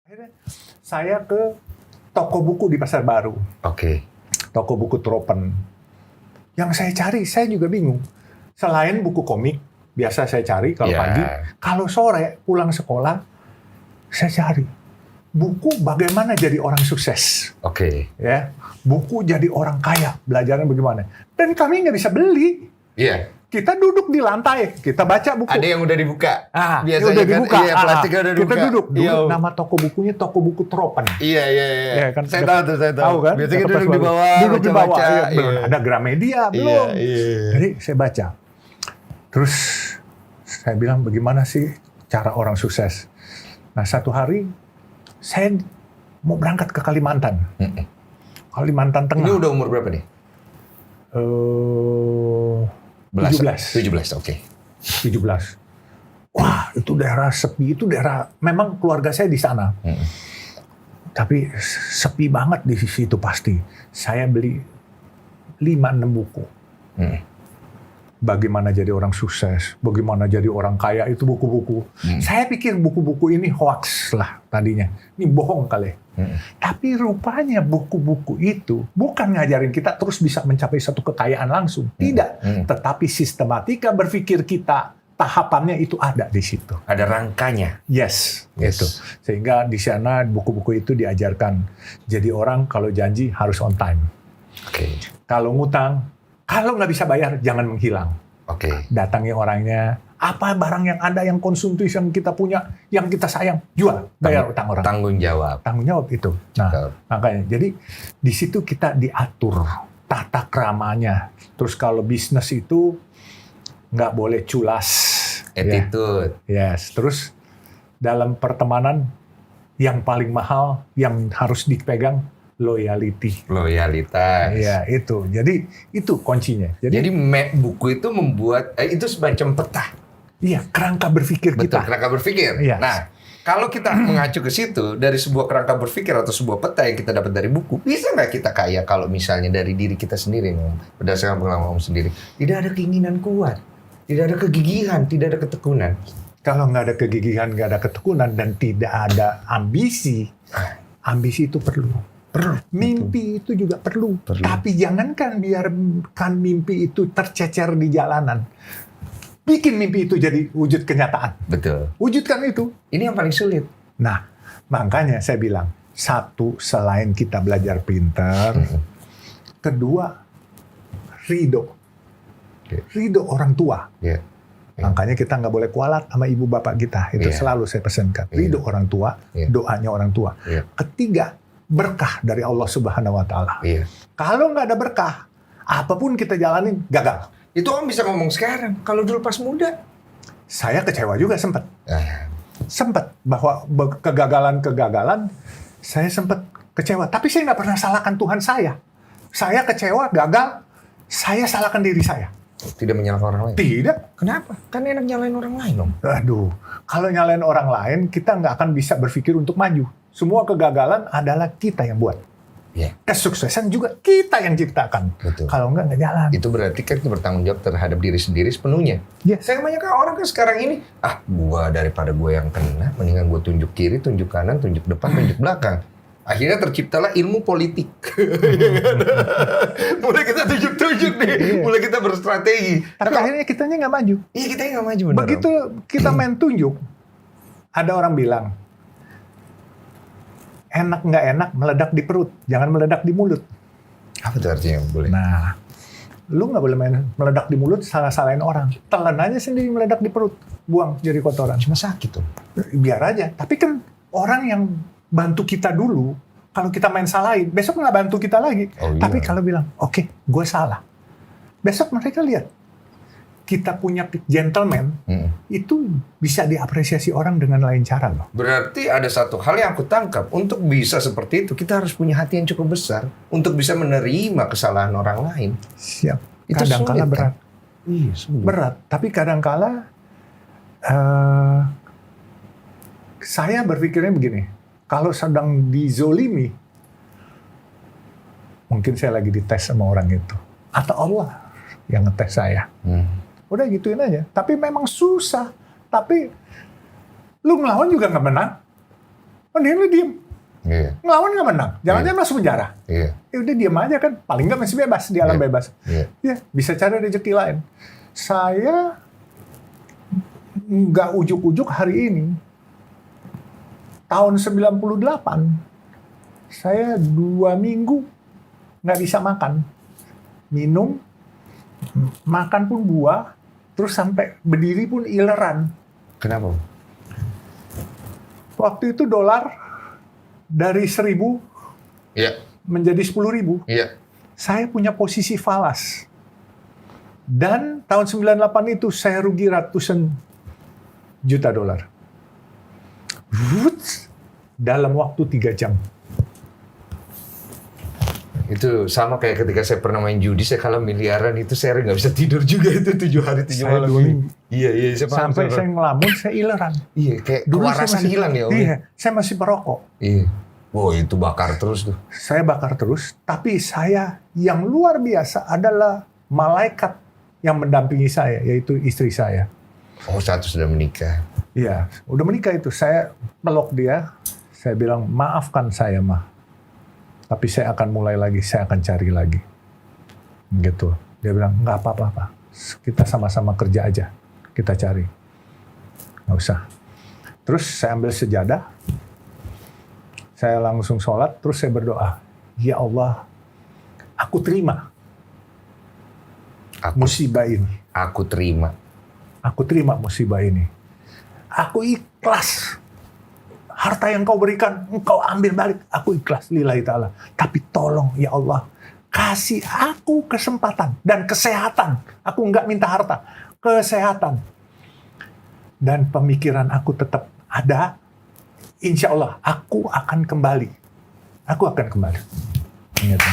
Akhirnya saya ke toko buku di Pasar Baru. Oke. Toko buku Tropen. Yang saya cari, saya juga bingung. Selain buku komik, biasa saya cari kalau Ya. pagi. Kalau sore, pulang sekolah, saya cari buku bagaimana jadi orang sukses. Oke. Ya, buku jadi orang kaya, belajarnya bagaimana. Dan kami nggak bisa beli. Iya. Kita duduk di lantai, kita baca buku. Ada yang udah dibuka. Ah, Biasanya udah kan, dibuka. iya, plastiknya udah dibuka. Kita duduk. Iya. Nama toko bukunya toko buku Tropen. Iya. Ya, kan, Saya tahu tuh, saya tahu. Tahu kan? Biasanya Dekat duduk di Pasar Baru. bawah, Duduk di bawah. baca-baca. Iya, belum Iya. ada Gramedia, belum. Iya. Jadi saya baca. Terus saya bilang bagaimana sih cara orang sukses. Nah satu hari saya mau berangkat ke Kalimantan. Kalimantan Tengah. Ini udah umur berapa nih? 17, oke. 17. Wah, itu daerah sepi, itu daerah memang keluarga saya di sana. Tapi sepi banget di situ pasti. Saya beli 5-6 buku. Bagaimana jadi orang sukses, bagaimana jadi orang kaya, itu buku-buku. Saya pikir buku-buku ini hoax lah tadinya. Ini bohong kali. Tapi rupanya buku-buku itu bukan ngajarin kita terus bisa mencapai satu kekayaan langsung. Tidak. Tetapi sistematika berpikir kita, tahapannya itu ada di situ. Ada rangkanya. Yes. Gitu. Sehingga di sana buku-buku itu diajarkan. Jadi orang kalau janji harus on time. Oke. Kalau ngutang, kalau nggak bisa bayar, jangan menghilang. Oke. Datangi orangnya, apa barang yang ada, yang konsumtif, yang kita punya, yang kita sayang, jual, bayar utang orang. Tanggung jawab. Tanggung jawab itu. Nah, makanya, jadi di situ kita diatur tata keramanya. Terus kalau bisnis itu nggak boleh culas. Attitude. Ya. Yes. Terus dalam pertemanan yang paling mahal, yang harus dipegang, loyalty. Loyalitas. Iya, itu. Jadi itu kuncinya. Jadi buku itu membuat itu semacam peta. Iya, kerangka berpikir Betul, kita. kerangka berpikir. Yes. Nah, kalau kita mengacu ke situ dari sebuah kerangka berpikir atau sebuah peta yang kita dapat dari buku, bisa nggak kita kaya kalau misalnya dari diri kita sendiri, berdasarkan pengalaman Om sendiri, tidak ada keinginan kuat, tidak ada kegigihan, tidak ada ketekunan. Kalau nggak ada kegigihan, nggak ada ketekunan, dan tidak ada ambisi, ambisi itu perlu. Mimpi itu juga perlu. Tapi jangankan biarkan mimpi itu tercecer di jalanan. Bikin mimpi itu jadi wujud kenyataan. Betul. Wujudkan itu. Ini yang paling sulit. Nah, makanya saya bilang, satu, selain kita belajar pintar, kedua, ridho. Ridho orang tua. Yeah. Makanya kita nggak boleh kualat sama ibu bapak kita. Itu selalu saya pesankan. Ridho orang tua, doanya orang tua. Ketiga, berkah dari Allah Subhanahu Wa Taala. Kalau nggak ada berkah, apapun kita jalanin gagal. Itu Om bisa ngomong sekarang. Kalau dulu pas muda, saya kecewa juga sempat. Sempat bahwa kegagalan saya sempat kecewa. Tapi saya nggak pernah salahkan Tuhan saya. Saya kecewa, gagal, saya salahkan diri saya. Tidak menyalahkan orang lain? Tidak. Kenapa? Kan enak nyalain orang lain, Om. Aduh, kalau nyalain orang lain, kita nggak akan bisa berpikir untuk maju. Semua kegagalan adalah kita yang buat. Kesuksesan juga kita yang ciptakan. Betul. Kalau nggak jalan. Itu berarti kan kita bertanggung jawab terhadap diri sendiri sepenuhnya. Saya banyak orang kan sekarang ini, daripada gue yang kena, mendingan gue tunjuk kiri, tunjuk kanan, tunjuk depan, tunjuk belakang. Akhirnya terciptalah ilmu politik. Mulai kita tunjuk-tunjuk nih, mulai kita berstrategi. Tapi akhirnya kitanya nggak maju. Iya, kita nggak maju benar. Begitu kita main tunjuk, ada orang bilang, enak nggak enak meledak di perut, jangan meledak di mulut. Apa itu artinya? Boleh. Nah, lu nggak boleh main meledak di mulut, salah-salahin orang. Telan aja sendiri meledak di perut, buang jadi kotoran. Cuma sakit tuh. Biar aja. Tapi kan orang yang bantu kita dulu, kalau kita main salahin, besok nggak bantu kita lagi. Tapi kalau bilang, oke, gue salah. Besok mereka lihat, kita punya gentleman, itu bisa diapresiasi orang dengan lain cara loh. Berarti ada satu hal yang aku tangkap, untuk bisa seperti itu, kita harus punya hati yang cukup besar, untuk bisa menerima kesalahan orang lain. Siap. Itu kadang-kala sulit, berat. Kan? Iya, sulit. Berat, tapi kadang-kala saya berpikirnya begini, kalau sedang dizolimi, mungkin saya lagi dites sama orang itu. Atau Allah yang ngetes saya. Udah gituin aja. Tapi memang susah. Tapi lu ngelawan juga nggak menang. Mending lu diem. Iya. Ngelawan nggak menang. Jangan-jangan masuk penjara. Iya. Ya udah diem aja kan. Paling nggak masih bebas di alam Iya. bebas. Iya. Ya bisa cari rezeki lain. Saya nggak ujuk-ujuk hari ini. Tahun 98, saya 2 minggu nggak bisa makan. Minum, makan pun buah, terus sampai berdiri pun ileran. Kenapa? Waktu itu dolar dari 1.000 Iya. menjadi 10.000. Iya. Saya punya posisi falas. Dan tahun 98 itu saya rugi ratusan juta dolar. Dalam waktu 3 jam. Itu sama kayak ketika saya pernah main judi, saya kalah miliaran, itu saya nggak bisa tidur juga itu 7 hari 7 Saya malam. 2 minggu. Iya, saya paham, Sampai saya saya paham. ngelamun, saya ileran. Iya, kayak Dulu saya kewarasan masih- hilang ya, Om. Iya, saya masih perokok. Iya. Wow, itu bakar terus tuh. Saya bakar terus, tapi saya yang luar biasa adalah malaikat yang mendampingi saya, yaitu istri saya. Oh, satu sudah menikah. Iya, udah menikah itu. Saya peluk dia, saya bilang, maafkan saya, mah. Tapi saya akan mulai lagi, saya akan cari lagi. Gitu. Dia bilang, nggak apa-apa. Kita sama-sama kerja aja. Kita cari. Nggak usah. Terus saya ambil sejadah. Saya langsung sholat, terus saya berdoa. Ya Allah, aku terima musibah ini. Aku terima. Aku terima musibah ini. Aku ikhlas. Harta yang kau berikan, engkau ambil balik. Aku ikhlas, lillahi ta'ala. Tapi tolong, ya Allah, kasih aku kesempatan dan kesehatan. Aku nggak minta harta, kesehatan. Dan pemikiran aku tetap ada. Insya Allah, aku akan kembali. Aku akan kembali. Gitu.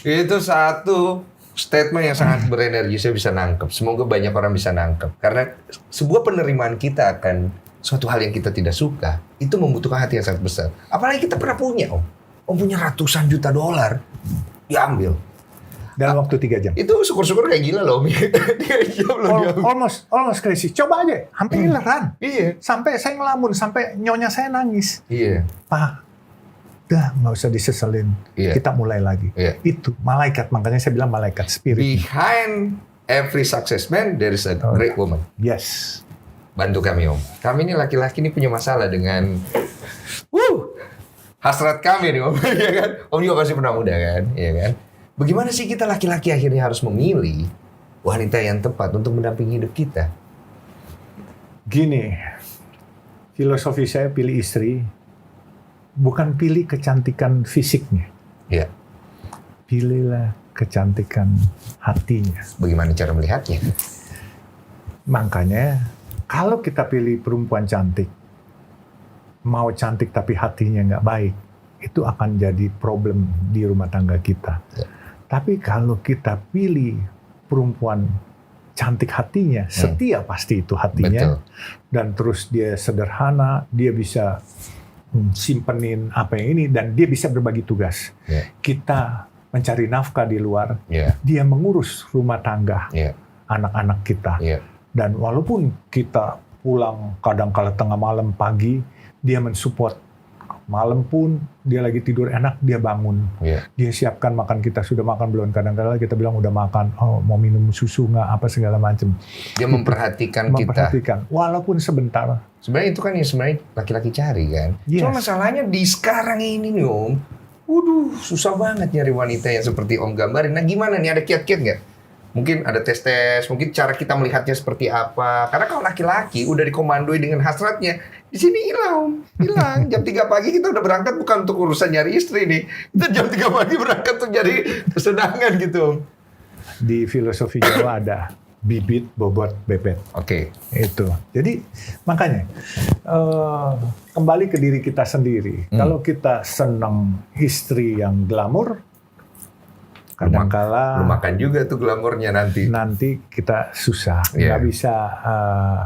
Itu satu statement yang sangat berenergi, saya bisa nangkep. Semoga banyak orang bisa nangkep. Karena sebuah penerimaan kita akan suatu hal yang kita tidak suka, itu membutuhkan hati yang sangat besar. Apalagi kita pernah punya, Om. Om punya ratusan juta dolar, diambil. Dalam waktu 3 jam. Itu syukur-syukur kayak gila loh, Om. 3 jam loh diambil. Almost crazy. Coba aja, hampir ileran. Iya. Sampai saya ngelamun, sampai nyonya saya nangis. Iya. Pak, udah nggak usah diseselin. Iya. Kita mulai lagi. Iya. Itu malaikat, makanya saya bilang malaikat spirit. Behind every success man, there is a great woman. Yes. Bantu kami, Om. Kami ini laki-laki ini punya masalah dengan hasrat kami nih, Om. Iya kan? Om juga pasti pernah muda kan? Iya kan? Bagaimana sih kita laki-laki akhirnya harus memilih wanita yang tepat untuk mendampingi hidup kita? Gini, filosofi saya pilih istri, bukan pilih kecantikan fisiknya. Iya. Pilihlah kecantikan hatinya. Bagaimana cara melihatnya? Makanya, kalau kita pilih perempuan cantik, mau cantik tapi hatinya nggak baik, itu akan jadi problem di rumah tangga kita. Ya. Tapi kalau kita pilih perempuan cantik hatinya, setia pasti itu hatinya. Betul. Dan terus dia sederhana, dia bisa simpenin apa yang ini, dan dia bisa berbagi tugas. Ya. Kita mencari nafkah di luar, Iya. dia mengurus rumah tangga, Iya. anak-anak kita. Iya. Dan walaupun kita pulang kadang-kala tengah malam, pagi, dia mensupport. Malam pun dia lagi tidur enak, dia bangun. Iya. Dia siapkan makan kita, sudah makan belum? Kadang-kala kita bilang udah makan, oh mau minum susu nggak, apa segala macam. Dia memperhatikan kita. Memperhatikan, walaupun sebentar. Sebenarnya itu kan yang sebenarnya laki-laki cari kan. Yes. Cuma masalahnya di sekarang ini nih, Om. Waduh, susah banget nyari wanita yang seperti Om gambarin. Nah gimana nih, ada kiat-kiat nggak? Mungkin ada tes-tes, mungkin cara kita melihatnya seperti apa. Karena kalau laki-laki udah dikomandoi dengan hasratnya, di sini hilang, Om. Hilang. Jam 3 pagi kita udah berangkat bukan untuk urusan nyari istri nih. Kita jam 3 pagi berangkat untuk nyari kesenangan gitu, Om. Di filosofi Jawa ada bibit, bobot, bebet. Oke. Itu. Jadi makanya kembali ke diri kita sendiri. Kalau kita senang istri yang glamor, kadangkala Lu makan juga tuh glamornya nanti. nanti kita susah, Iya. nggak bisa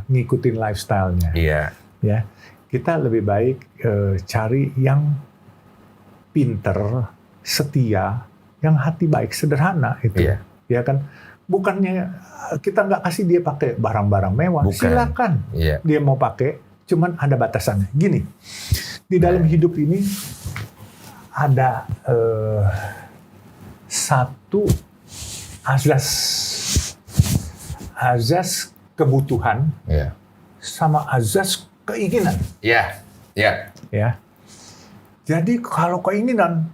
ngikutin lifestyle-nya. Iya. Ya, kita lebih baik cari yang pinter, setia, yang hati baik, sederhana itu. Iya. Ya kan, bukannya kita nggak kasih dia pakai barang-barang mewah. Bukan. Silakan Iya. dia mau pakai, cuman ada batasannya. Gini, Di dalam hidup ini ada satu azas kebutuhan Ya. sama azas keinginan. Ya. Ya. Ya. Jadi kalau keinginan,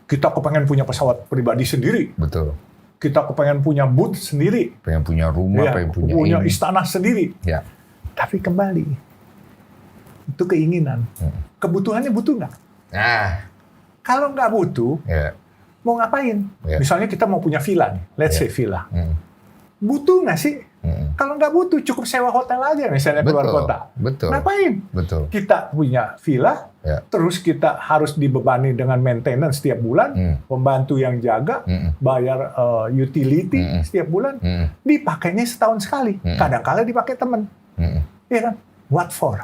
kita kepengen punya pesawat pribadi sendiri, Betul. kita kepengen punya booth sendiri, Pengen punya rumah, ya, pengen punya ini. istana sendiri. Ya. Tapi kembali, itu keinginan. Kebutuhannya butuh nggak? Nah. Kalau nggak butuh, Ya. mau ngapain? Ya. Misalnya kita mau punya villa nih, let's Ya. say villa. Mm. Butuh nggak sih? Mm. Kalau nggak butuh, cukup sewa hotel aja misalnya keluar kota. Betul. Ngapain? Betul. Kita punya villa, Ya. terus kita harus dibebani dengan maintenance setiap bulan, pembantu yang jaga, bayar utility setiap bulan, dipakainya setahun sekali. Kadang-kala dipakai teman. Iya kan? What for?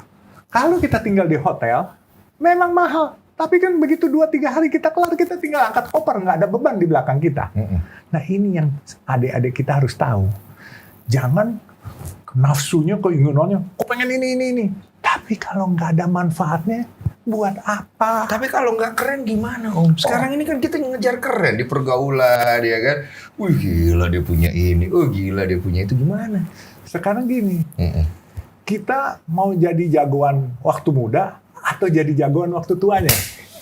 Kalau kita tinggal di hotel, memang mahal. Tapi kan begitu 2-3 hari kita kelar, kita tinggal angkat koper, nggak ada beban di belakang kita. Nah ini yang adik-adik kita harus tahu. Jangan nafsunya, keinginannya, kok pengen ini. Tapi kalau nggak ada manfaatnya, buat apa? Tapi kalau nggak keren gimana, Om? Sekarang ini kan kita ngejar keren di pergaulan, ya kan? Wih, gila dia punya ini. Oh, gila dia punya itu. Gimana? Sekarang gini, kita mau jadi jagoan waktu muda atau jadi jagoan waktu tuanya?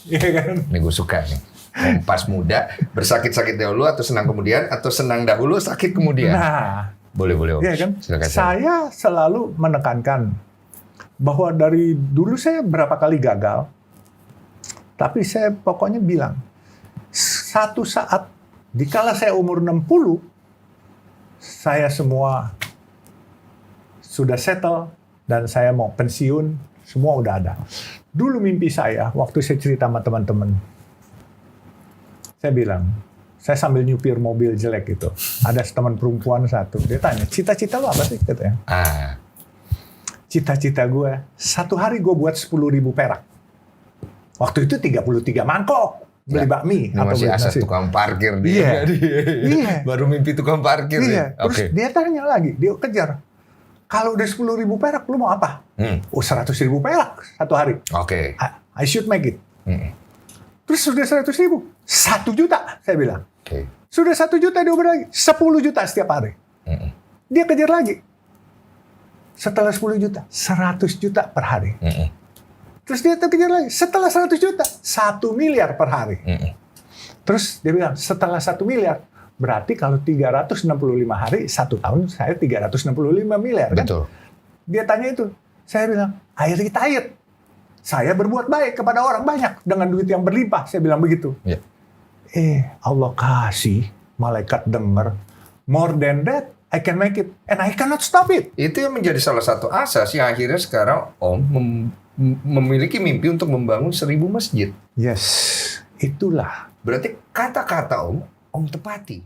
Iya kan? Ini gue suka nih. Om pas muda, bersakit-sakit dahulu atau senang kemudian, atau senang dahulu, sakit kemudian. Nah, Boleh, Om. iya kan? Silakan. Saya selalu menekankan bahwa dari dulu saya berapa kali gagal, tapi saya pokoknya bilang, satu saat, dikala saya umur 60, saya semua sudah settle, dan saya mau pensiun, semua udah ada. Dulu mimpi saya, waktu saya cerita sama teman-teman, saya bilang, saya sambil nyupir mobil jelek itu. Ada teman perempuan satu. Dia tanya, cita-cita lo apa sih? Katanya. Cita-cita gue, satu hari gue buat 10.000 perak. Waktu itu 33 mangkok. Beli bakmi. Ini masih beli asas nasi. tukang parkir Iya. dia. Iya. Baru mimpi tukang parkir. Iya. Nih. Terus dia tanya lagi, dia kejar. Kalau udah 10.000 perak, lu mau apa? Oh, 100.000 perak satu hari. Oke. I should make it. Terus sudah 100.000. 1 juta, saya bilang. Oke. Sudah 1 juta, dia lagi 10 juta setiap hari. Dia kejar lagi. Setelah 10 juta, 100 juta per hari. Terus dia kejar lagi. Setelah 100 juta, 1 miliar per hari. Terus dia bilang, setelah 1 miliar, berarti kalau 365 hari, 1 tahun saya 365 miliar. Kan? Betul. Dia tanya itu. Saya bilang, I retired. Saya berbuat baik kepada orang banyak dengan duit yang berlimpah. Saya bilang begitu. Ya. Allah kasih, malaikat dengar, more than that, I can make it, and I cannot stop it. Itu yang menjadi salah satu asas yang akhirnya sekarang Om memiliki mimpi untuk membangun 1000 masjid. Yes, itulah. Berarti kata-kata Om tepati.